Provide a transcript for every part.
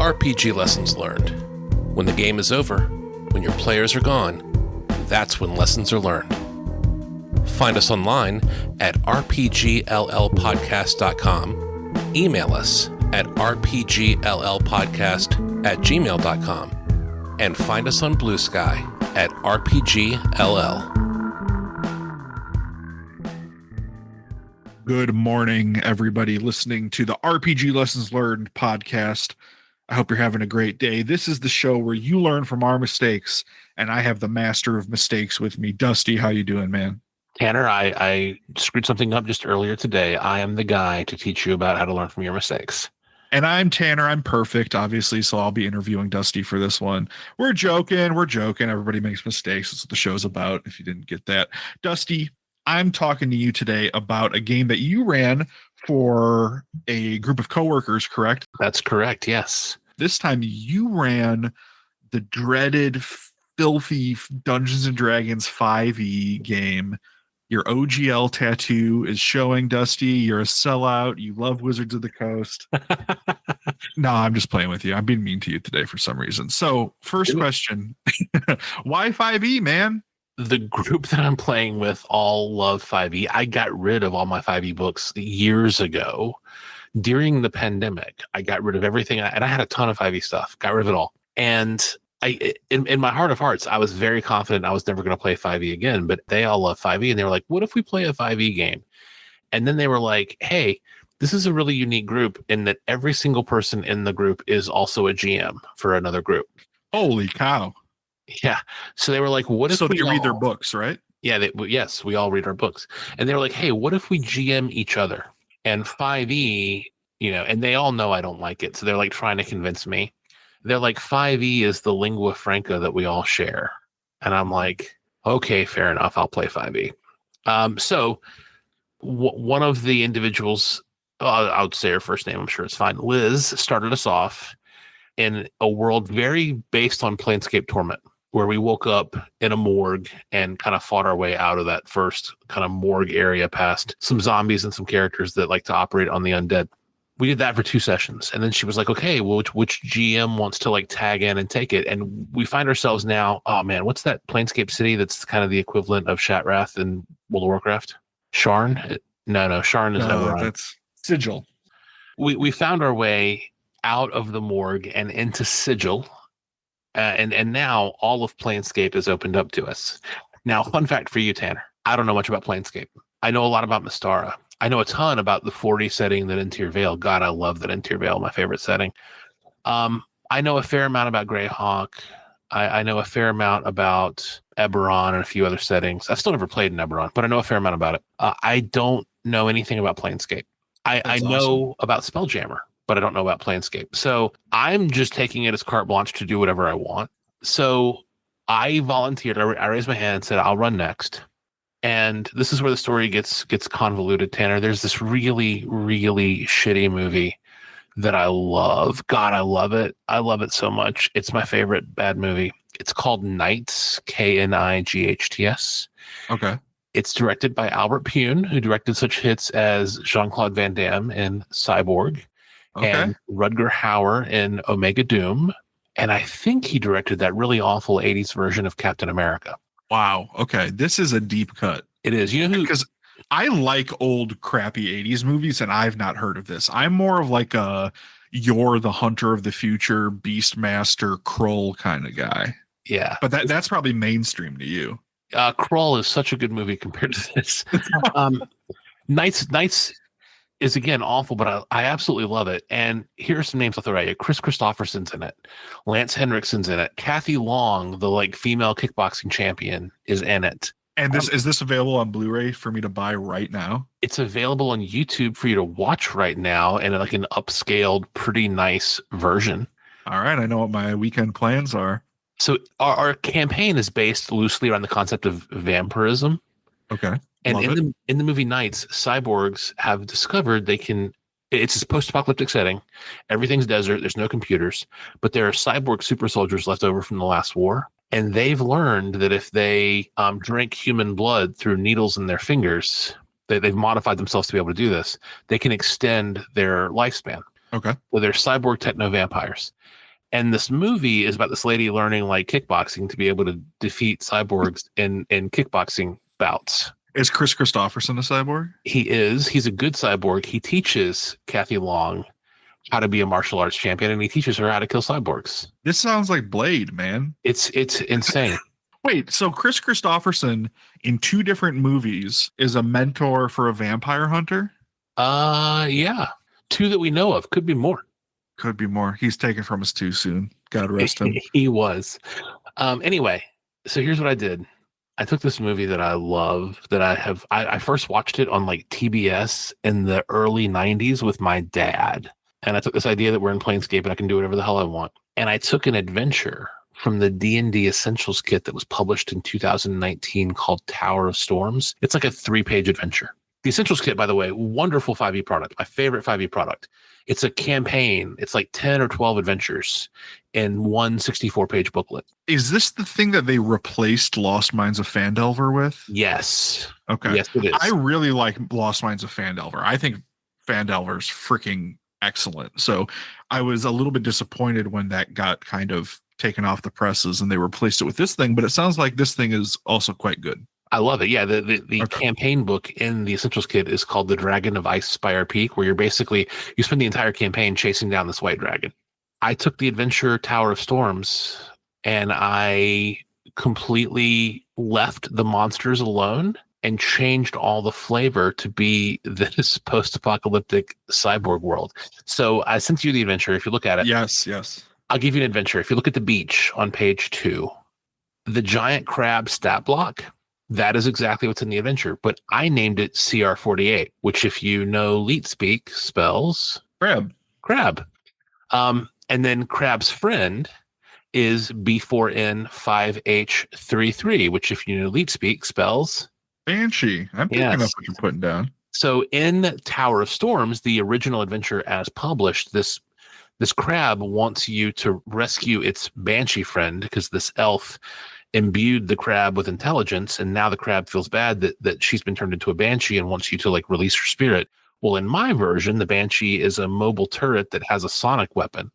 RPG Lessons Learned. When the game is over, when your players are gone, that's when lessons are learned. Find us online at rpgllpodcast.com, email us at rpgllpodcast@gmail.com, and find us on Blue Sky at rpgll. Good morning, everybody listening to the RPG Lessons Learned podcast. I hope you're having a great day. This is the show where you learn from our mistakes, and I have the master of mistakes with me. Dusty, how you doing, man? Tanner, I screwed something up just earlier today. I am the guy to teach you about how to learn from your mistakes. And I'm Tanner. I'm perfect, obviously, so I'll be interviewing Dusty for this one. We're joking. Everybody makes mistakes. That's what the show's about, if you didn't get that. Dusty, I'm talking to you today about a game that you ran for a group of coworkers, correct? That's correct, yes. This time you ran the dreaded, filthy Dungeons & Dragons 5e game. Your OGL tattoo is showing, Dusty. You're a sellout. You love Wizards of the Coast. No, I'm just playing with you. I'm being mean to you today for some reason. So, first question. Why 5e, man? The group that I'm playing with all love 5e. I got rid of all my 5e books years ago. During the pandemic, I got rid of everything. And I had a ton of 5e stuff. Got rid of it all. And in my heart of hearts, I was very confident I was never going to play 5e again. But they all love 5e. And they were like, what if we play a 5e game? And then they were like, hey, this is a really unique group in that every single person in the group is also a GM for another group. Holy cow. Yeah. So they were like, what if so we they read their books, right? Yeah. Yes, we all read our books. And they were like, hey, what if we GM each other? And 5e, and they all know I don't like it. So they're like trying to convince me. They're like, 5e is the lingua franca that we all share. And I'm like, okay, fair enough. I'll play 5e. So one of the individuals, I'll say her first name, I'm sure it's fine. Liz started us off in a world very based on Planescape Torment, where we woke up in a morgue and kind of fought our way out of that first kind of morgue area past some zombies and some characters that like to operate on the undead. We did that for 2 sessions. And then she was like, okay, well, which GM wants to like tag in and take it? And we find ourselves now, oh man, what's that Planescape city that's kind of the equivalent of Shatrath in World of Warcraft? Sharn? No, Sharn is Eberron. That's Sigil. We found our way out of the morgue and into Sigil. And now all of Planescape is opened up to us. Now, fun fact for you, Tanner. I don't know much about Planescape. I know a lot about Mystara. I know a ton about the 40 setting, that Interior Vale. God, I love that Interior Vale, my favorite setting. I know a fair amount about Greyhawk. I know a fair amount about Eberron and a few other settings. I've still never played in Eberron, but I know a fair amount about it. I don't know anything about Planescape. I know about Spelljammer, but I don't know about Planescape. So I'm just taking it as carte blanche to do whatever I want. So I volunteered. I raised my hand and said, I'll run next. And this is where the story gets convoluted, Tanner. There's this really, really shitty movie that I love. God, I love it. I love it so much. It's my favorite bad movie. It's called Knights, Knights. Okay. It's directed by Albert Pyun, who directed such hits as Jean-Claude Van Damme in Cyborg. Okay. And Rutger Hauer in Omega Doom. And I think he directed that really awful 80s version of Captain America. Wow. Okay. This is a deep cut. It is. You know who? Because I like old crappy 80s movies, and I've not heard of this. I'm more of like a You're the Hunter of the Future, Beastmaster, Krull kind of guy. Yeah. But that's probably mainstream to you. Krull is such a good movie compared to this. Knights is again awful, but I absolutely love it. And here are some names I'll throw at you. Chris Christopherson's in it. Lance Henriksen's in it. Kathy Long, the like female kickboxing champion, is in it. And is this available on Blu-ray for me to buy right now? It's available on YouTube for you to watch right now in like an upscaled, pretty nice version. All right, I know what my weekend plans are. So our campaign is based loosely around the concept of vampirism. Okay. And in the movie Knights, cyborgs have discovered it's a post-apocalyptic setting. Everything's desert. There's no computers, but there are cyborg super soldiers left over from the last war. And they've learned that if they drink human blood through needles in their fingers, they've modified themselves to be able to do this. They can extend their lifespan. Okay. So they're cyborg techno-vampires. And this movie is about this lady learning like kickboxing to be able to defeat cyborgs in kickboxing bouts. Is Chris Christopherson a cyborg? He's a good cyborg. He teaches Kathy Long how to be a martial arts champion, and he teaches her how to kill cyborgs. This sounds like Blade, man. It's insane. Wait, so Chris Christopherson in 2 different movies is a mentor for a vampire hunter? Yeah. 2 that we know of. Could be more. Could be more. He's taken from us too soon. God rest him. He was. Anyway, so here's what I did. I took this movie that I love, that I first watched it on like TBS in the early 90s with my dad. And I took this idea that we're in Planescape and I can do whatever the hell I want. And I took an adventure from the D&D Essentials kit that was published in 2019 called Tower of Storms. It's like a 3-page adventure. The Essentials kit, by the way, wonderful 5e product. My favorite 5e product. It's a campaign. It's like 10 or 12 adventures in one 64-page booklet. Is this the thing that they replaced Lost Minds of Phandelver with? Yes. Okay. Yes, it is. I really like Lost Minds of Phandelver. I think Phandelver's freaking excellent. So I was a little bit disappointed when that got kind of taken off the presses and they replaced it with this thing, but it sounds like this thing is also quite good. I love it. Yeah, the campaign book in the Essentials kit is called The Dragon of Ice Spire Peak, where you spend the entire campaign chasing down this white dragon. I took the adventure Tower of Storms and I completely left the monsters alone and changed all the flavor to be this post-apocalyptic cyborg world. So I sent you the adventure. If you look at it. Yes. I'll give you an adventure. If you look at the beach on page 2, the giant crab stat block, that is exactly what's in the adventure. But I named it CR48, which if you know Leet speak spells crab. And then crab's friend is B4N5H33, which if you know Leet speak spells Banshee. I'm picking up what you're putting down. So in Tower of Storms, the original adventure as published, this crab wants you to rescue its banshee friend because this elf imbued the crab with intelligence, and now the crab feels bad that she's been turned into a banshee and wants you to like release her spirit. Well, in my version, the banshee is a mobile turret that has a sonic weapon,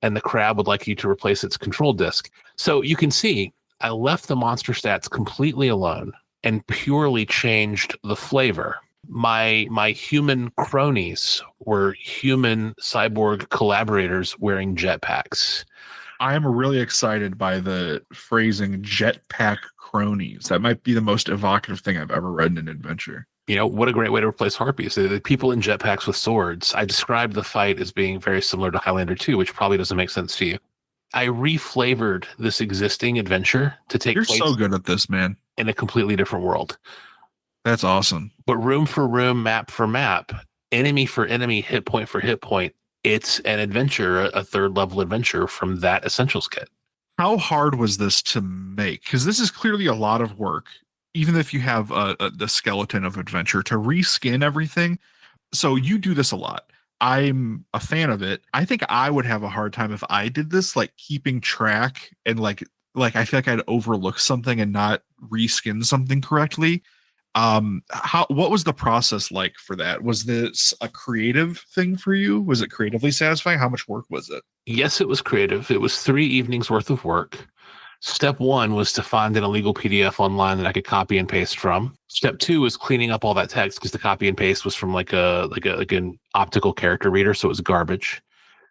and the crab would like you to replace its control disc. So you can see I left the monster stats completely alone and purely changed the flavor. My human cronies were human cyborg collaborators wearing jetpacks. I am really excited by the phrasing jetpack cronies. That might be the most evocative thing I've ever read in an adventure. You know, what a great way to replace harpies. The people in jetpacks with swords. I described the fight as being very similar to Highlander 2, which probably doesn't make sense to you. I reflavored this existing adventure to take You're place so good at this, man. in a completely different world. That's awesome. But room for room, map for map, enemy for enemy, hit point for hit point. It's an adventure, a 3rd level adventure from that Essentials kit. How hard was this to make? Because this is clearly a lot of work, even if you have the skeleton of adventure, to reskin everything. So you do this a lot. I'm a fan of it. I think I would have a hard time if I did this, like keeping track and like I feel like I'd overlook something and not reskin something correctly. What was the process like for that? Was this a creative thing for you? Was it creatively satisfying? How much work was it? Yes, it was creative. It was 3 evenings worth of work. Step 1 was to find an illegal PDF online that I could copy and paste from. Step 2 was cleaning up all that text because the copy and paste was from like an optical character reader, so it was garbage.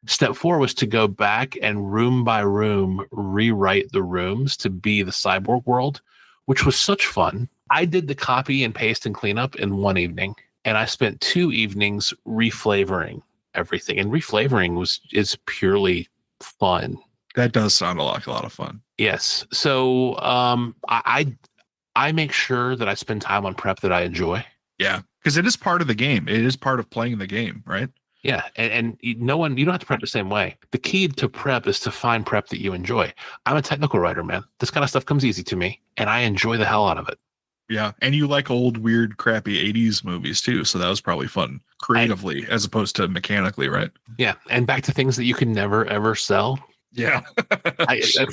Step 4 was to go back and room by room rewrite the rooms to be the cyborg world, which was such fun. I did the copy and paste and cleanup in 1 evening, and I spent 2 evenings reflavoring everything. And reflavoring is purely fun. That does sound like a lot of fun. Yes. So I make sure that I spend time on prep that I enjoy. Yeah, because it is part of the game. It is part of playing the game, right? Yeah, and you don't have to prep the same way. The key to prep is to find prep that you enjoy. I'm a technical writer, man. This kind of stuff comes easy to me, and I enjoy the hell out of it. Yeah, and you like old, weird, crappy 80s movies too, so that was probably fun creatively as opposed to mechanically, right? Yeah, and back to things that you can never, ever sell. Yeah.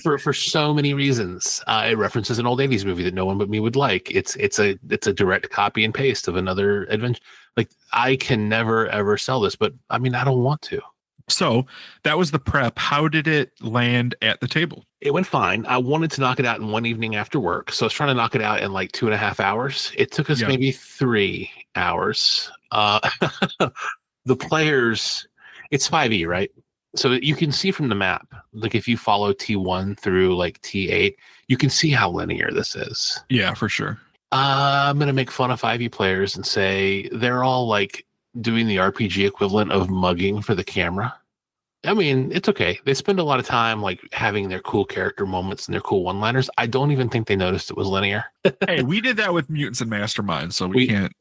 For so many reasons. It references an old 80s movie that no one but me would like. It's a direct copy and paste of another adventure. Like, I can never ever sell this, but I mean, I don't want to. So that was the prep. How did it land at the table? It went fine. I wanted to knock it out in one evening after work, so I was trying to knock it out in like 2.5 hours. It took us maybe 3 hours. The players, it's 5e, right? So you can see from the map, like if you follow T1 through like T8, you can see how linear this is. Yeah, for sure. I'm going to make fun of 5e players and say they're all like doing the RPG equivalent of mugging for the camera. I mean, it's okay. They spend a lot of time like having their cool character moments and their cool one-liners. I don't even think they noticed it was linear. Hey, we did that with Mutants and Masterminds, so we can't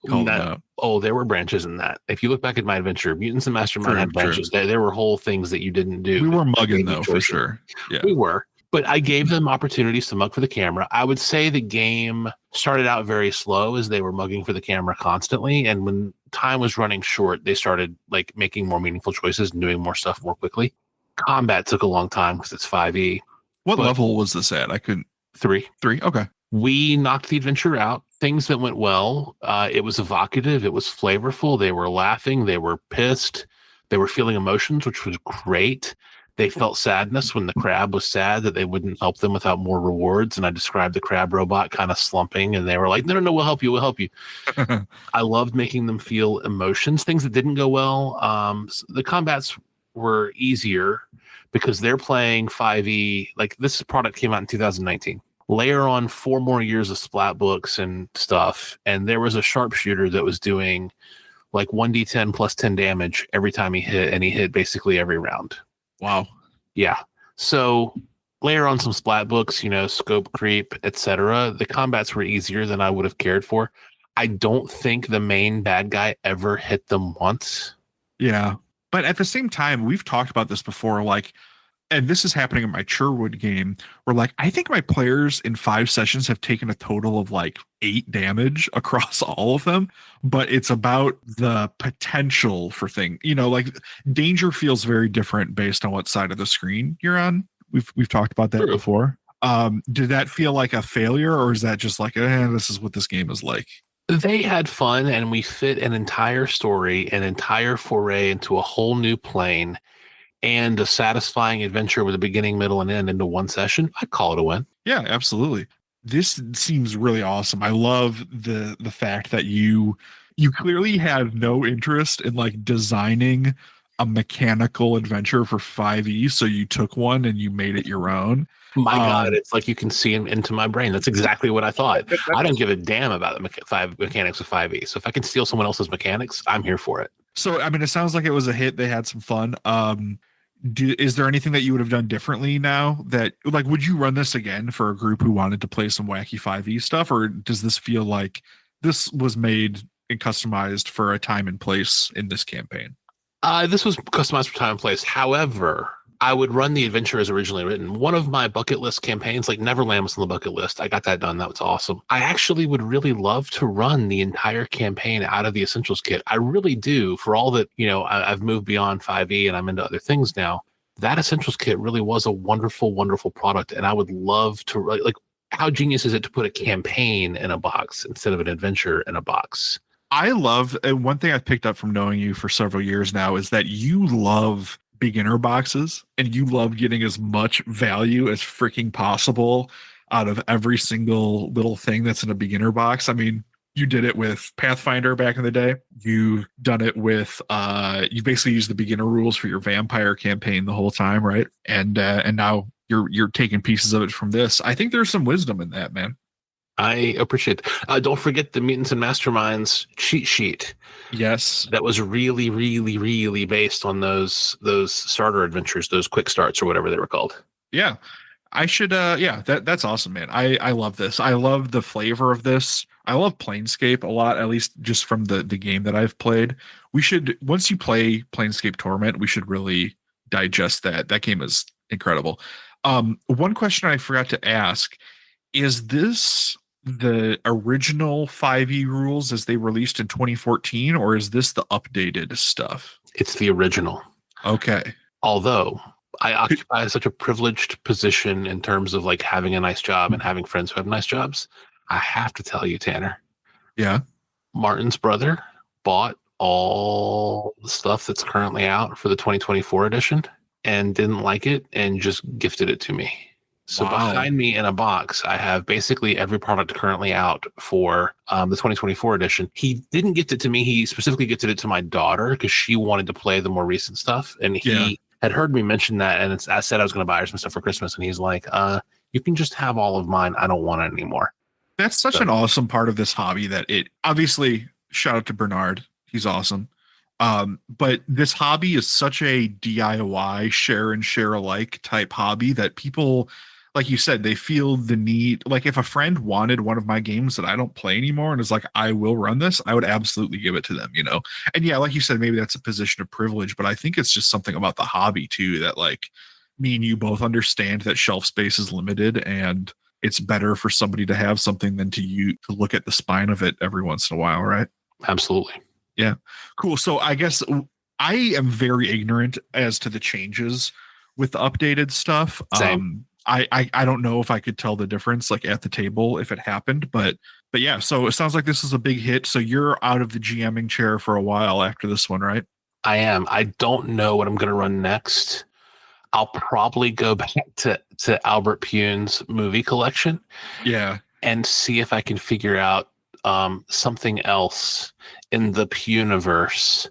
call them out. Oh, there were branches in that. If you look back at my adventure, Mutants and Mastermind had branches. There were whole things that you didn't do. We were mugging though, for sure. Yeah, we were. But I gave them opportunities to mug for the camera. I would say the game started out very slow as they were mugging for the camera constantly. And when time was running short, they started like making more meaningful choices and doing more stuff more quickly. Combat took a long time because it's 5e. What level was this at? I couldn't. 3. Okay. We knocked the adventure out. Things that went well. It was evocative. It was flavorful. They were laughing. They were pissed. They were feeling emotions, which was great. They felt sadness when the crab was sad that they wouldn't help them without more rewards. And I described the crab robot kind of slumping, and they were like, no, we'll help you. We'll help you. I loved making them feel emotions, things that didn't go well. The combats were easier because they're playing 5e. Like, this product came out in 2019. Layer on 4 more years of splat books and stuff. And there was a sharpshooter that was doing like 1d10 plus 10 damage every time he hit, and he hit basically every round. Wow. Yeah. So layer on some splat books, scope creep, etc. The combats were easier than I would have cared for. I don't think the main bad guy ever hit them once. Yeah. But at the same time, we've talked about this before, like, and this is happening in my Sherwood game, where like I think my players in 5 sessions have taken a total of like 8 damage across all of them, but it's about the potential for things. Like danger feels very different based on what side of the screen you're on. We've talked about that before. Did that feel like a failure, or is that just like, this is what this game is like? They had fun, and we fit an entire story, an entire foray into a whole new plane, and a satisfying adventure with a beginning, middle, and end into one session. I'd call it a win. Yeah, absolutely. This seems really awesome. I love the fact that you clearly had no interest in like designing a mechanical adventure for 5e, so you took one and you made it your own. My God, it's like you can see into my brain. That's exactly what I thought. I don't give a damn about the mechanics of 5e. So if I can steal someone else's mechanics, I'm here for it. So, I mean, it sounds like it was a hit. They had some fun. Is there anything that you would have done differently now that, like, would you run this again for a group who wanted to play some wacky 5e stuff? Or does this feel like this was made and customized for a time and place in this campaign? This was customized for time and place. However, I would run the adventure as originally written. One of my bucket list campaigns, like Neverland was on the bucket list. I got that done. That was awesome. I actually would really love to run the entire campaign out of the Essentials kit. I really do. For all that, I've moved beyond 5e and I'm into other things now. That Essentials kit really was a wonderful, wonderful product. And I would love to, like, how genius is it to put a campaign in a box instead of an adventure in a box? I love, one thing I've picked up from knowing you for several years now is that you love beginner boxes and you love getting as much value as freaking possible out of every single little thing that's in a beginner box. I mean, you did it with Pathfinder back in the day. You've done it with you basically use the beginner rules for your vampire campaign the whole time, right? And now you're taking pieces of it from this. I think there's some wisdom in that, man. I appreciate it. Don't forget the Mutants and Masterminds cheat sheet. Yes. That was really, really, really based on those starter adventures, those quick starts or whatever they were called. Yeah. I should that's awesome, man. I love this. I love the flavor of this. I love Planescape a lot, at least just from the game that I've played. We should, once you play Planescape Torment, we should really digest that. That game is incredible. One question I forgot to ask, is this the original 5e rules as they released in 2014, or is this the updated stuff? It's the original. Okay. Although I occupy such a privileged position in terms of like having a nice job and having friends who have nice jobs. I have to tell you, Tanner. Yeah. Martin's brother bought all the stuff that's currently out for the 2024 edition and didn't like it and just gifted it to me. So behind me in a box, I have basically every product currently out for the 2024 edition. He didn't gift it to me. He specifically gifted it to my daughter because she wanted to play the more recent stuff. And he had heard me mention that. And I said I was going to buy her some stuff for Christmas. And he's like, you can just have all of mine. I don't want it anymore. That's such an awesome part of this hobby that it obviously, shout out to Bernard. He's awesome. But this hobby is such a DIY share and share alike type hobby that people, like you said, they feel the need. Like if a friend wanted one of my games that I don't play anymore and is like, I will run this, I would absolutely give it to them, you know? And yeah, like you said, maybe that's a position of privilege, but I think it's just something about the hobby too, that like me and you both understand that shelf space is limited and it's better for somebody to have something than to look at the spine of it every once in a while, right? Absolutely. Yeah. Cool. So I guess I am very ignorant as to the changes with the updated stuff. Same. I don't know if I could tell the difference like at the table if it happened, but yeah, so it sounds like this is a big hit. So you're out of the GMing chair for a while after this one, right? I am. I don't know what I'm going to run next. I'll probably go back to Albert Pyun's movie collection. Yeah. And see if I can figure out something else in the Pyuniverse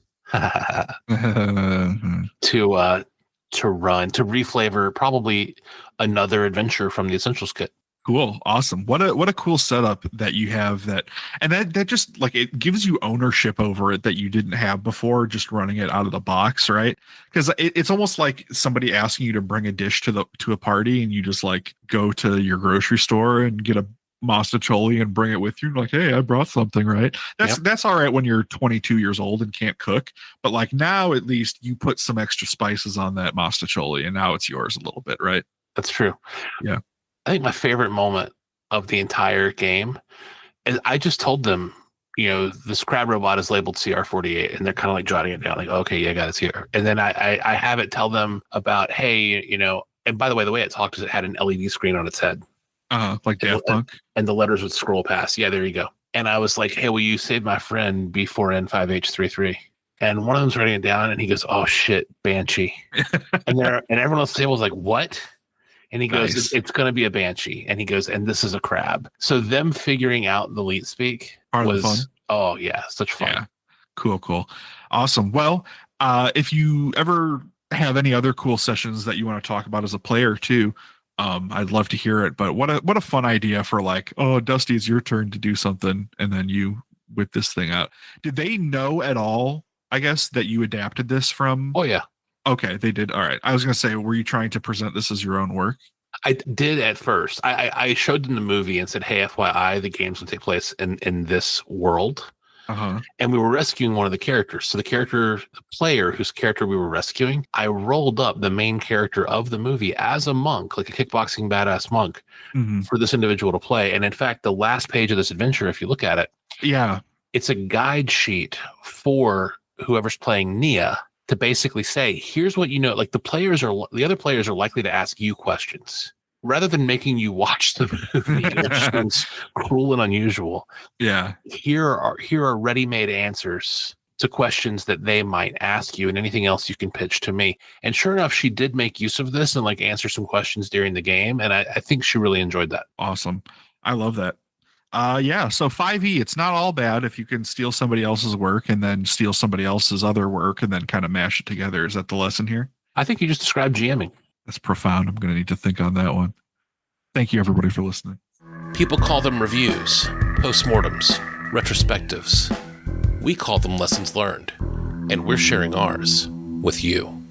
to run, to reflavor probably another adventure from the Essentials kit. Cool. Awesome. What a cool setup that you have that just like it gives you ownership over it that you didn't have before just running it out of the box, right? Because it's almost like somebody asking you to bring a dish to a party and you just like go to your grocery store and get a mastacholi and bring it with you like, hey, I brought something, right? That's all right when you're 22 years old and can't cook, but like now at least you put some extra spices on that mastacholi and now it's yours a little bit, right? That's true. Yeah. I think my favorite moment of the entire game is I just told them, you know, this crab robot is labeled CR48 and they're kind of like jotting it down like, okay, yeah, I got it here. And then I have it tell them about, hey, you know, and by the way it talked is it had an LED screen on its head. Like Daft Punk. And the letters would scroll past. Yeah, there you go. And I was like, hey, will you save my friend B4N5H33? And one of them's writing it down and he goes, oh shit, Banshee. and everyone else at the table was like, what? And he goes, Nice. it's going to be a Banshee. And he goes, and this is a crab. So them figuring out the leet speak Part was, of the fun. Oh yeah, such fun. Yeah. Cool. Awesome. Well, if you ever have any other cool sessions that you want to talk about as a player too, I'd love to hear it. But what a fun idea for like, oh, Dusty, it's your turn to do something, and then you whip this thing out. Did they know at all, I guess, that you adapted this from? Oh yeah. Okay, they did. All right. I was gonna say, were you trying to present this as your own work? I did at first. I showed them the movie and said, hey, FYI, the games will take place in this world. Uh-huh. And we were rescuing one of the characters. So the player whose character we were rescuing, I rolled up the main character of the movie as a monk, like a kickboxing badass monk, for this individual to play. And in fact, the last page of this adventure, if you look at it, it's a guide sheet for whoever's playing Nia to basically say, here's what you know. Like the other players are likely to ask you questions rather than making you watch the movie, which seems cruel and unusual. Yeah. Here are ready-made answers to questions that they might ask you and anything else you can pitch to me. And sure enough, she did make use of this and like answer some questions during the game. And I think she really enjoyed that. Awesome. I love that. Yeah. So 5e, it's not all bad if you can steal somebody else's work and then steal somebody else's other work and then kind of mash it together. Is that the lesson here? I think you just described GMing. That's profound. I'm going to need to think on that one. Thank you, everybody, for listening. People call them reviews, postmortems, retrospectives. We call them lessons learned, and we're sharing ours with you.